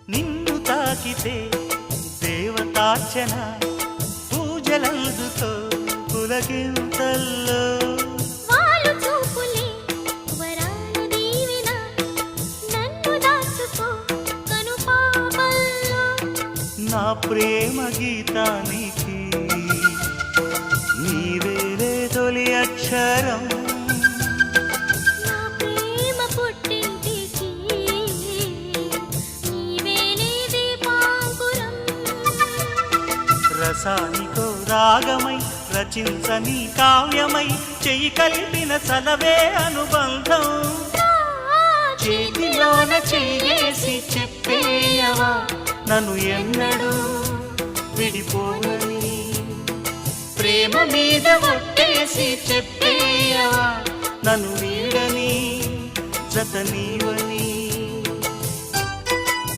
నిన్ను తాకితే దేవతార్చన పూజలందుతో పులకింతల్లో వాళ్ళు చూపులే వరాల దీవెన నన్ను దాచుకో కనుపాపల్లో నా ప్రేమ గీతానికి నీవేలే తొలి అక్షరం నా ప్రేమ పుట్టింటికి నీవేలే దీపాంకురం రసానికో రాగమై రచించని కావ్యమై చెయ్యి కలిపిన చలవే అనుబంధం చేతిలోన చెయ్యేసి చెప్పేయవా నన్ను ఎన్నడూ విడిపోనని ప్రేమ మీద ఒట్టేసి చెప్పేయవా నన్ను వీడని జత నీవని